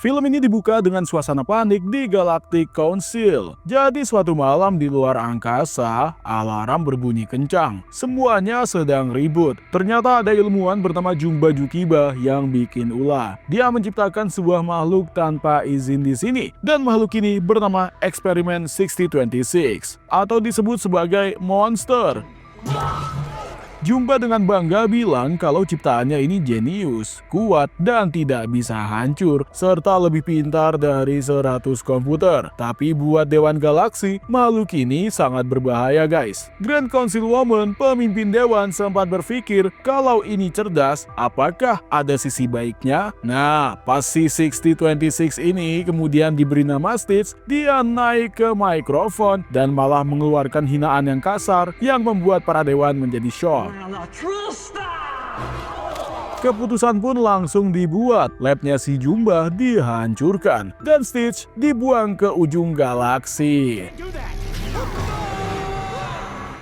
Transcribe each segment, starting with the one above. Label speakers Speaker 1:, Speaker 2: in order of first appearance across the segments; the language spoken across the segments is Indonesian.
Speaker 1: Film ini dibuka dengan suasana panik di Galactic Council. Jadi suatu malam di luar angkasa, alarm berbunyi kencang. Semuanya sedang ribut. Ternyata ada ilmuwan bernama Jumba Jukiba yang bikin ulah. Dia menciptakan sebuah makhluk tanpa izin di sini. Dan makhluk ini bernama Eksperimen 6026 atau disebut sebagai monster. Jumba dengan bangga bilang kalau ciptaannya ini jenius, kuat, dan tidak bisa hancur, serta lebih pintar dari 100 komputer. Tapi buat Dewan Galaksi, makhluk ini sangat berbahaya guys. Grand Council Woman, pemimpin Dewan, sempat berpikir kalau ini cerdas, apakah ada sisi baiknya? Nah, pas si 6026 ini kemudian diberi nama Stitch, dia naik ke mikrofon dan malah mengeluarkan hinaan yang kasar yang membuat para Dewan menjadi shock. Keputusan pun langsung dibuat, labnya si Jumba dihancurkan, dan Stitch dibuang ke ujung galaksi.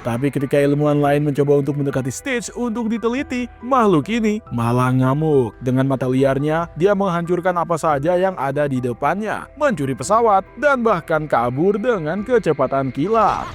Speaker 1: Tapi ketika ilmuwan lain mencoba untuk mendekati Stitch untuk diteliti, makhluk ini malah ngamuk. Dengan mata liarnya, dia menghancurkan apa saja yang ada di depannya, mencuri pesawat, dan bahkan kabur dengan kecepatan kilat.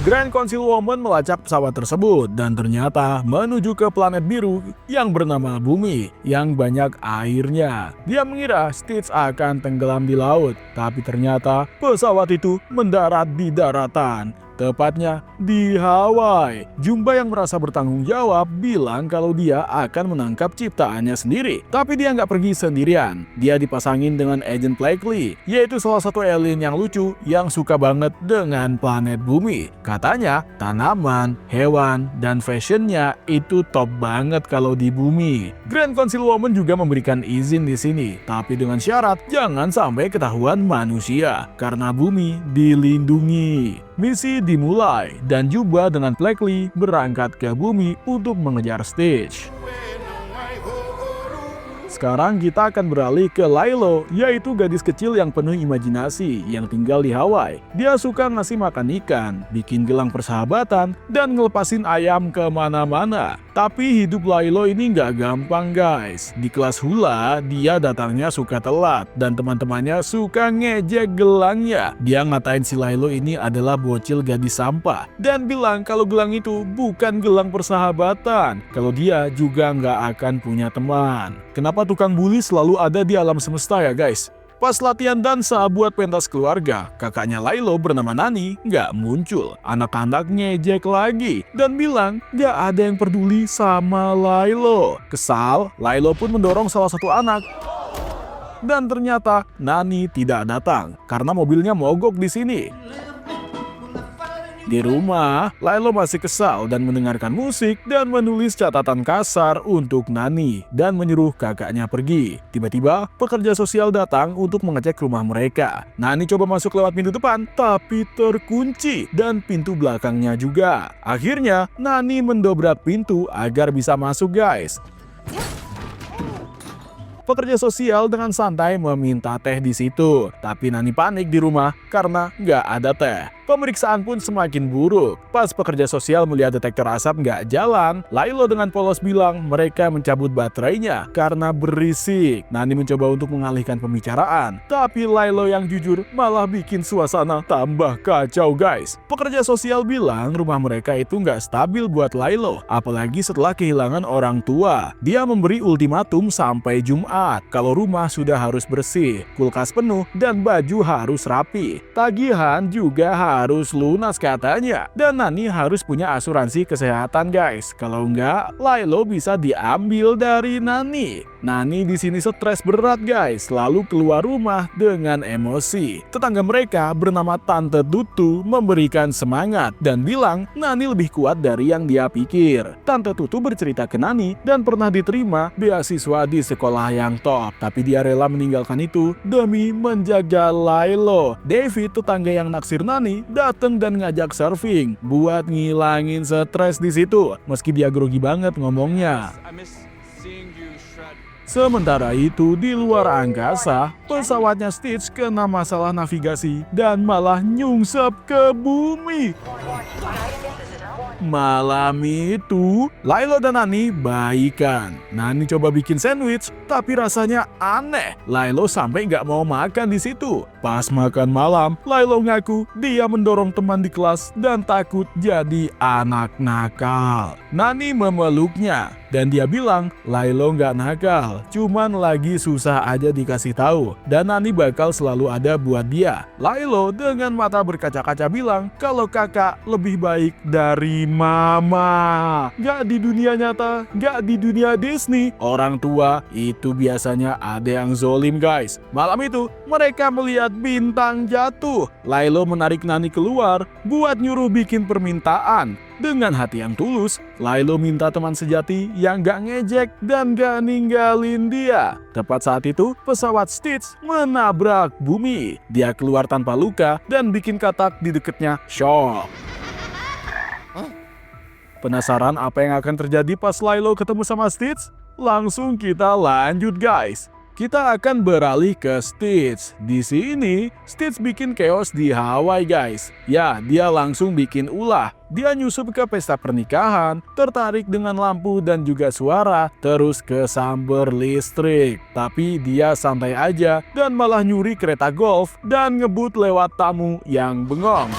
Speaker 1: Grand Council Woman melacak pesawat tersebut dan ternyata menuju ke planet biru yang bernama Bumi yang banyak airnya. Dia mengira Stitch akan tenggelam di laut, tapi ternyata pesawat itu mendarat di daratan. Tepatnya di Hawaii. Jumba yang merasa bertanggung jawab bilang kalau dia akan menangkap ciptaannya sendiri. Tapi dia nggak pergi sendirian. Dia dipasangin dengan Agent Blakely, yaitu salah satu alien yang lucu yang suka banget dengan planet bumi. Katanya tanaman, hewan, dan fashionnya itu top banget kalau di bumi. Grand Council Woman juga memberikan izin di sini, tapi dengan syarat jangan sampai ketahuan manusia karena bumi dilindungi. Misi dimulai dan Jumba dengan Blakely berangkat ke bumi untuk mengejar Stitch. Sekarang kita akan beralih ke Lilo, yaitu gadis kecil yang penuh imajinasi yang tinggal di Hawaii. Dia suka ngasih makan ikan, bikin gelang persahabatan, dan ngelepasin ayam kemana-mana. Tapi hidup Lilo ini nggak gampang guys. Di kelas hula, dia datangnya suka telat, dan teman-temannya suka ngejek gelangnya. Dia ngatain si Lilo ini adalah bocil gadis sampah, dan bilang kalau gelang itu bukan gelang persahabatan, kalau dia juga nggak akan punya teman. Kenapa tukang bully selalu ada di alam semesta ya guys? Pas latihan dansa buat pentas keluarga, kakaknya Lilo bernama Nani nggak muncul. Anak-anak ngejek lagi dan bilang nggak ada yang peduli sama Lilo. Kesal, Lilo pun mendorong salah satu anak. Dan ternyata Nani tidak datang karena mobilnya mogok di sini. Di rumah, Lilo masih kesal dan mendengarkan musik dan menulis catatan kasar untuk Nani dan menyuruh kakaknya pergi. Tiba-tiba, pekerja sosial datang untuk mengecek rumah mereka. Nani coba masuk lewat pintu depan, tapi terkunci dan pintu belakangnya juga. Akhirnya, Nani mendobrak pintu agar bisa masuk guys. Pekerja sosial dengan santai meminta teh di situ, tapi Nani panik di rumah karena nggak ada teh. Pemeriksaan pun semakin buruk. Pas pekerja sosial melihat detektor asap nggak jalan, Lilo dengan polos bilang mereka mencabut baterainya karena berisik. Nani mencoba untuk mengalihkan pembicaraan, tapi Lilo yang jujur malah bikin suasana tambah kacau guys. Pekerja sosial bilang rumah mereka itu nggak stabil buat Lilo, apalagi setelah kehilangan orang tua. Dia memberi ultimatum sampai Jumat, kalau rumah sudah harus bersih, kulkas penuh, dan baju harus rapi. Tagihan juga harus lunas katanya. Dan Nani harus punya asuransi kesehatan guys. Kalau enggak, Lilo bisa diambil dari Nani. Nani di sini stres berat guys, lalu keluar rumah dengan emosi. Tetangga mereka bernama Tante Tutu memberikan semangat dan bilang Nani lebih kuat dari yang dia pikir. Tante Tutu bercerita ke Nani dan pernah diterima beasiswa di sekolah yang top, tapi dia rela meninggalkan itu demi menjaga Lilo. David, tetangga yang naksir Nani, datang dan ngajak surfing buat ngilangin stres di situ, meski dia grogi banget ngomongnya. Sementara itu, di luar angkasa, pesawatnya Stitch kena masalah navigasi dan malah nyungsep ke bumi. Malam itu, Laylo dan Nani baikan. Nani coba bikin sandwich, tapi rasanya aneh. Laylo sampai nggak mau makan di situ. Pas makan malam, Laylo ngaku dia mendorong teman di kelas dan takut jadi anak nakal. Nani memeluknya dan dia bilang Laylo nggak nakal, cuman lagi susah aja dikasih tahu. Dan Nani bakal selalu ada buat dia. Laylo dengan mata berkaca-kaca bilang kalau kakak lebih baik dari mama. Gak di dunia nyata, gak di dunia Disney. Orang tua itu biasanya ada yang zolim guys. Malam itu mereka melihat bintang jatuh. Laylo menarik Nani keluar buat nyuruh bikin permintaan. Dengan hati yang tulus, Laylo minta teman sejati yang gak ngejek dan gak ninggalin dia. Tepat saat itu, pesawat Stitch menabrak bumi. Dia keluar tanpa luka dan bikin katak di deketnya shock. Penasaran apa yang akan terjadi pas Laylo ketemu sama Stitch? Langsung kita lanjut guys. Kita akan beralih ke Stitch. Di sini, Stitch bikin chaos di Hawaii guys. Ya, dia langsung bikin ulah. Dia nyusup ke pesta pernikahan, tertarik dengan lampu dan juga suara, terus ke samber listrik. Tapi dia santai aja dan malah nyuri kereta golf dan ngebut lewat tamu yang bengong.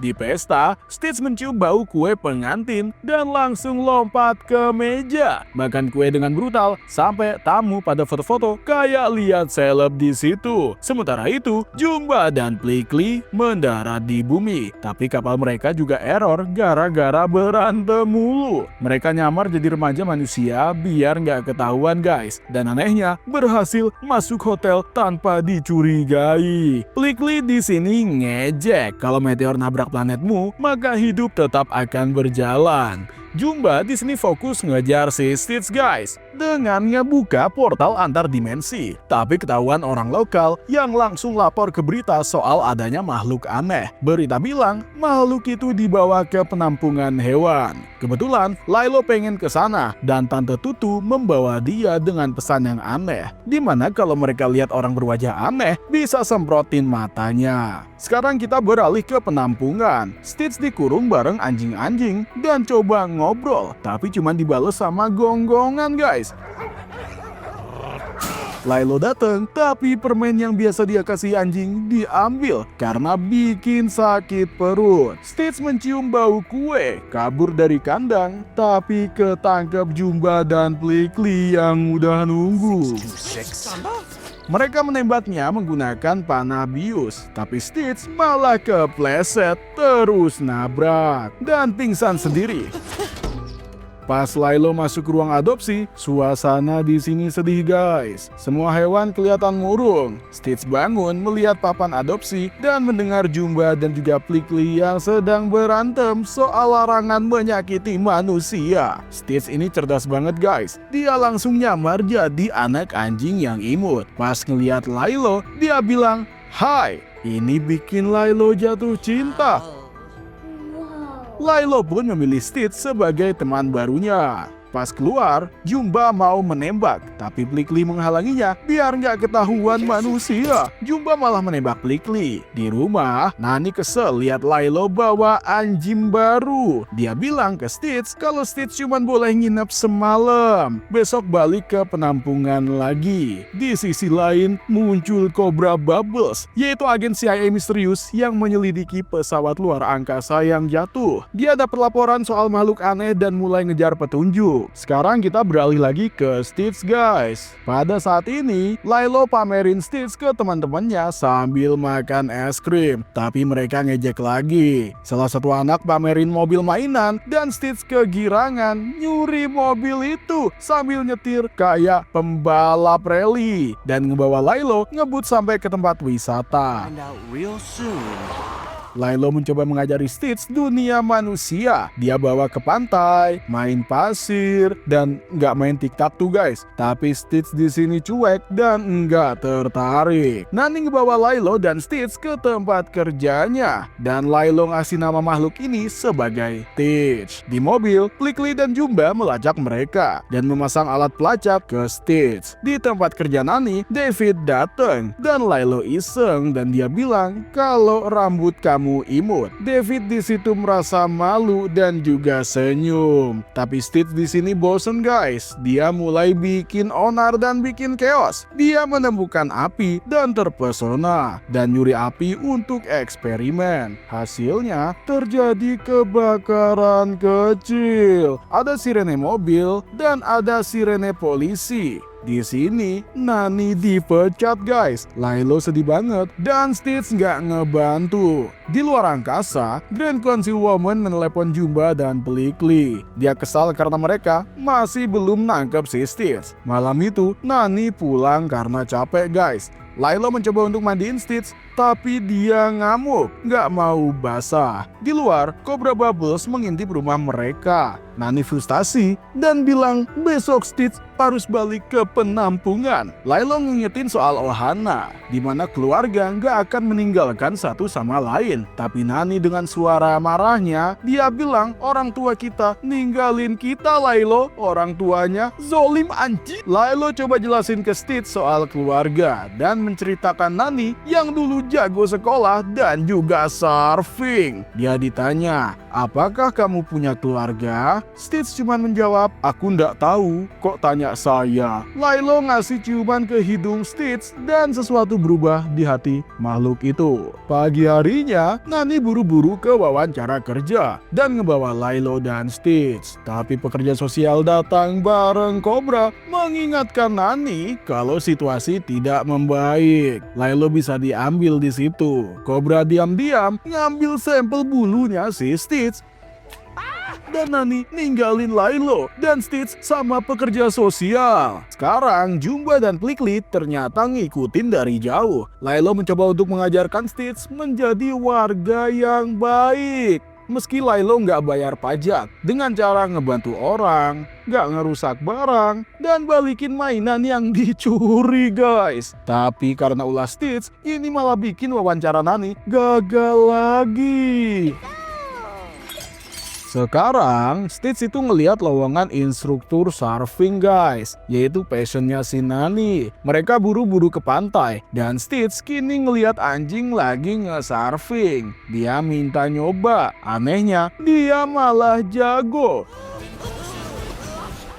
Speaker 1: Di pesta, Stitch mencium bau kue pengantin dan langsung lompat ke meja. Makan kue dengan brutal sampai tamu pada foto-foto kayak lihat seleb di situ. Sementara itu, Jumba dan Plickly mendarat di bumi. Tapi kapal mereka juga error gara-gara berantem mulu. Mereka nyamar jadi remaja manusia biar nggak ketahuan guys. Dan anehnya, berhasil masuk hotel tanpa dicurigai. Plickly di sini ngejek kalau meteor nabrak planetmu, maka hidup tetap akan berjalan. Jumba di sini fokus ngejar si Stitch guys dengan ngebuka portal antar dimensi. Tapi ketahuan orang lokal yang langsung lapor ke berita soal adanya makhluk aneh. Berita bilang makhluk itu dibawa ke penampungan hewan. Kebetulan Laylo pengen ke sana dan Tante Tutu membawa dia dengan pesan yang aneh. Dimana kalau mereka lihat orang berwajah aneh bisa semprotin matanya. Sekarang kita beralih ke penampungan. Stitch dikurung bareng anjing-anjing dan coba ngobrol, tapi cuma dibales sama gonggongan guys. Laylo datang, tapi permen yang biasa dia kasih anjing diambil karena bikin sakit perut. Stitch mencium bau kue, kabur dari kandang, tapi ketangkep Jumba dan Plickly yang udah nunggu. Mereka menembaknya menggunakan panah bius, tapi Stitch malah kepleset terus nabrak dan pingsan sendiri. Pas Laylo masuk ruang adopsi, suasana di sini sedih guys. Semua hewan kelihatan murung. Stitch bangun melihat papan adopsi dan mendengar Jumba dan juga Plickly yang sedang berantem soal larangan menyakiti manusia. Stitch ini cerdas banget guys. Dia langsung nyamar jadi anak anjing yang imut. Pas ngeliat Laylo, dia bilang, "Hai." Ini bikin Laylo jatuh cinta. Laylo pun memilih Stitch sebagai teman barunya. Pas keluar, Jumba mau menembak, tapi Plickly menghalanginya biar nggak ketahuan manusia. Jumba malah menembak Plickly. Di rumah, Nani kesel lihat Laylo bawa anjing baru. Dia bilang ke Stitch kalau Stitch cuma boleh nginep semalam. Besok balik ke penampungan lagi. Di sisi lain, muncul Cobra Bubbles, yaitu agen CIA misterius yang menyelidiki pesawat luar angkasa yang jatuh. Dia dapat laporan soal makhluk aneh dan mulai ngejar petunjuk. Sekarang kita beralih lagi ke Stitch guys. Pada saat ini, Laylo pamerin Stitch ke teman-temannya sambil makan es krim. Tapi mereka ngejek lagi. Salah satu anak pamerin mobil mainan dan Stitch kegirangan nyuri mobil itu sambil nyetir kayak pembalap rally dan ngebawa Laylo ngebut sampai ke tempat wisata. Laylo mencoba mengajari Stitch dunia manusia. Dia bawa ke pantai, main pasir, dan nggak main tic-tac-toe guys. Tapi Stitch di sini cuek dan nggak tertarik. Nani ngebawa Laylo dan Stitch ke tempat kerjanya. Dan Laylo ngasih nama makhluk ini sebagai Stitch. Di mobil, Plickly dan Jumba melacak mereka dan memasang alat pelacak ke Stitch. Di tempat kerja Nani, David datang dan Laylo iseng dan dia bilang kalau rambut kamu kamu imut. David di situ merasa malu dan juga senyum. Tapi Stitch di sini bosen guys. Dia mulai bikin onar dan bikin chaos. Dia menemukan api dan terpesona dan nyuri api untuk eksperimen. Hasilnya terjadi kebakaran kecil. Ada sirene mobil dan ada sirene polisi. Di sini Nani dipecat guys. Laylo sedih banget dan Stitch nggak ngebantu. Di luar angkasa, Grand Council Woman menelepon Jumba dan Plickly. Dia kesal karena mereka masih belum nangkep si Stitch. Malam itu Nani pulang karena capek guys. Laylo mencoba untuk mandiin Stitch, tapi dia ngamuk, nggak mau basah. Di luar, Cobra Bubbles mengintip rumah mereka. Nani frustasi dan bilang besok Stitch harus balik ke penampungan. Laylo ngingetin soal Ohana, di mana keluarga nggak akan meninggalkan satu sama lain. Tapi Nani dengan suara marahnya, dia bilang orang tua kita ninggalin kita Laylo, orang tuanya zolim anjing. Laylo coba jelasin ke Stitch soal keluarga dan menceritakan Nani yang dulu jago sekolah dan juga surfing. Dia ditanya, apakah kamu punya keluarga? Stitch cuma menjawab, aku ndak tahu, kok tanya saya. Laylo ngasih ciuman ke hidung Stitch dan sesuatu berubah di hati makhluk itu. Pagi harinya, Nani buru-buru ke wawancara kerja dan ngebawa Laylo dan Stitch. Tapi pekerja sosial datang bareng Cobra mengingatkan Nani kalau situasi tidak membaik. Laylo bisa diambil di situ. Cobra diam-diam ngambil sampel bulunya si Stitch. Dan Nani ninggalin Laylo dan Stitch sama pekerja sosial. Sekarang Jumba dan Plickly ternyata ngikutin dari jauh. Laylo mencoba untuk mengajarkan Stitch menjadi warga yang baik. Meski Laylo nggak bayar pajak dengan cara ngebantu orang, nggak ngerusak barang, dan balikin mainan yang dicuri guys. Tapi karena ulah Stitch, ini malah bikin wawancara Nani gagal lagi. Sekarang, Stitch itu ngelihat lowongan instruktur surfing guys, yaitu passionnya si Nani. Mereka buru-buru ke pantai, dan Stitch kini ngelihat anjing lagi nge-surfing. Dia minta nyoba, anehnya dia malah jago.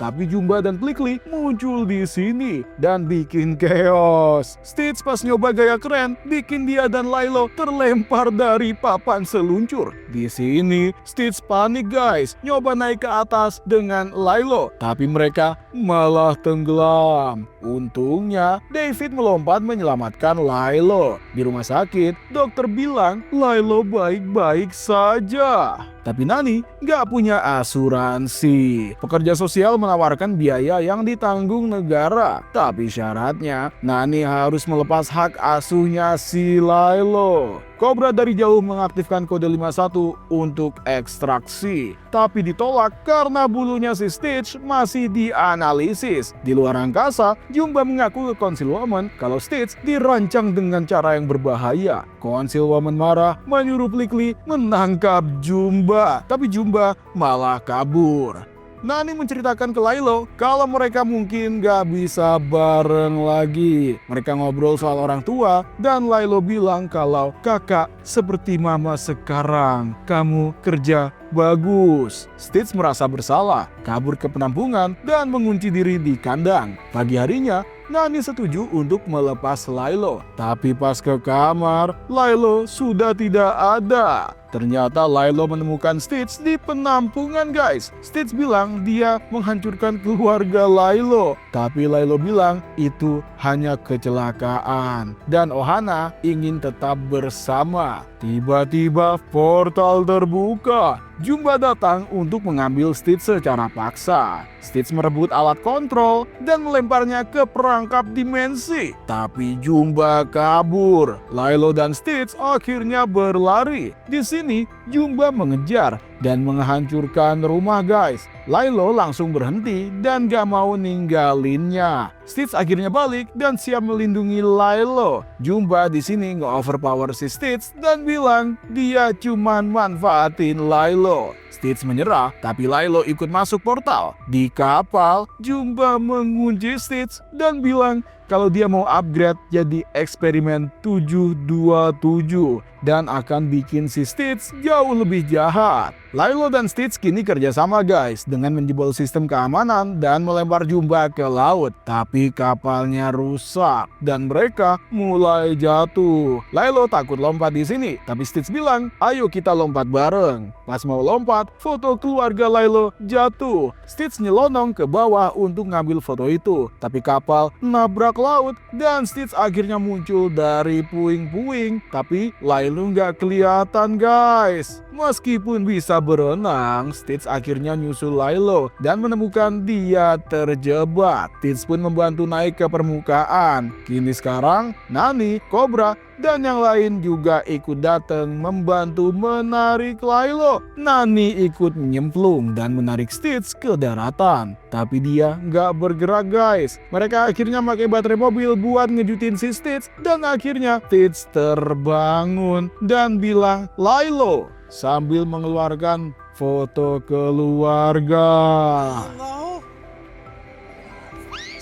Speaker 1: Tapi Jumba dan Plickly muncul di sini dan bikin chaos. Stitch pas nyoba gaya keren, bikin dia dan Laylo terlempar dari papan seluncur. Di sini Stitch panik guys, nyoba naik ke atas dengan Laylo, tapi mereka malah tenggelam. Untungnya David melompat menyelamatkan Laylo. Di rumah sakit, dokter bilang Laylo baik-baik saja. Tapi Nani nggak punya asuransi. Pekerja sosial menawarkan biaya yang ditanggung negara. Tapi syaratnya, Nani harus melepas hak asuhnya si Laylo. Cobra dari jauh mengaktifkan kode 51 untuk ekstraksi. Tapi ditolak karena bulunya si Stitch masih dianalisis. Di luar angkasa, Jumba mengaku ke Council Woman kalau Stitch dirancang dengan cara yang berbahaya. Council Woman marah menyuruh Plickly menangkap Jumba. Tapi Jumba malah kabur. Nani menceritakan ke Laylo kalau mereka mungkin gak bisa bareng lagi. Mereka ngobrol soal orang tua dan Laylo bilang kalau kakak seperti mama sekarang, kamu kerja bagus. Stitch merasa bersalah, kabur ke penampungan dan mengunci diri di kandang. Pagi harinya, Nani setuju untuk melepas Laylo. Tapi pas ke kamar, Laylo sudah tidak ada. Ternyata Laylo menemukan Stitch di penampungan guys. Stitch bilang dia menghancurkan keluarga Laylo. Tapi Laylo bilang itu hanya kecelakaan. Dan Ohana ingin tetap bersama. Tiba-tiba portal terbuka. Jumba datang untuk mengambil Stitch secara paksa. Stitch merebut alat kontrol dan melemparnya ke perangkap dimensi. Tapi Jumba kabur. Laylo dan Stitch akhirnya berlari. Di sini Jumba mengejar dan menghancurkan rumah guys. Laylo langsung berhenti dan gak mau ninggalinnya. Stitch akhirnya balik dan siap melindungi Laylo. Jumba di sini nge-overpower si Stitch dan bilang dia cuman manfaatin Laylo. Stitch menyerah, tapi Laylo ikut masuk portal. Di kapal, Jumba mengunci Stitch dan bilang kalau dia mau upgrade jadi eksperimen 727 dan akan bikin si Stitch jauh lebih jahat. Lilo dan Stitch kini kerjasama guys dengan menjebol sistem keamanan dan melempar Jumba ke laut. Tapi kapalnya rusak dan mereka mulai jatuh. Lilo takut lompat di sini, tapi Stitch bilang, ayo kita lompat bareng. Pas mau lompat, foto keluarga Lilo jatuh. Stitch nyelonong ke bawah untuk ngambil foto itu, tapi kapal nabrak laut dan Stitch akhirnya muncul dari puing-puing. Tapi Lilo nggak kelihatan guys. Meskipun bisa berenang, Stitch akhirnya nyusul Lilo dan menemukan dia terjebak. Stitch pun membantu naik ke permukaan. Kini sekarang Nani, Cobra, dan yang lain juga ikut datang membantu menarik Lilo. Nani ikut nyemplung dan menarik Stitch ke daratan. Tapi dia nggak bergerak guys. Mereka akhirnya pakai baterai mobil buat ngejutin si Stitch. Dan akhirnya Stitch terbangun dan bilang Lilo sambil mengeluarkan foto keluarga.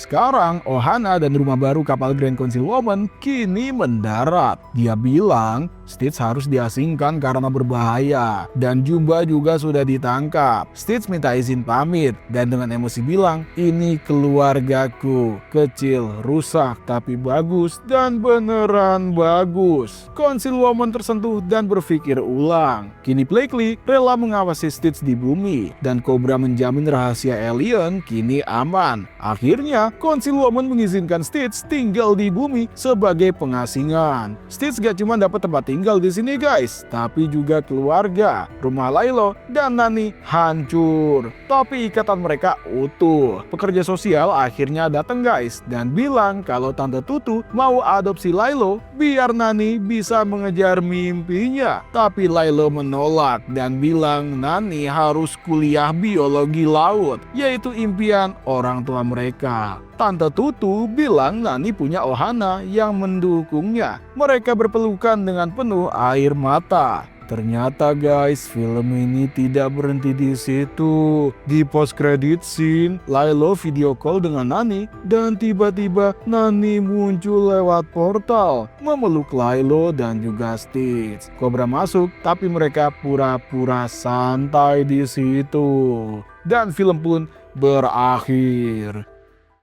Speaker 1: Sekarang, Ohana dan rumah baru kapal Grand Council Woman kini mendarat. Dia bilang Stitch harus diasingkan karena berbahaya. Dan Jumba juga sudah ditangkap. Stitch minta izin pamit dan dengan emosi bilang, ini keluargaku. Kecil, rusak, tapi bagus dan beneran bagus. Council Woman tersentuh dan berpikir ulang. Kini Blakely rela mengawasi Stitch di bumi. Dan Cobra menjamin rahasia alien kini aman. Akhirnya, Council Woman mengizinkan Stitch tinggal di bumi sebagai pengasingan. Stitch gak cuma dapat tempat tinggal di sini guys, tapi juga keluarga. Rumah Lilo dan Nani hancur, tapi ikatan mereka utuh. Pekerja sosial akhirnya datang guys dan bilang kalau Tante Tutu mau adopsi Lilo biar Nani bisa mengejar mimpinya. Tapi Lilo menolak dan bilang Nani harus kuliah biologi laut, yaitu impian orang tua mereka. Tante Tutu bilang Nani punya Ohana yang mendukungnya. Mereka berpelukan dengan penuh air mata. Ternyata guys, film ini tidak berhenti di situ. Di post credit scene, Lilo video call dengan Nani dan tiba-tiba Nani muncul lewat portal, memeluk Lilo dan juga Stitch. Cobra masuk, tapi mereka pura-pura santai di situ. Dan film pun berakhir.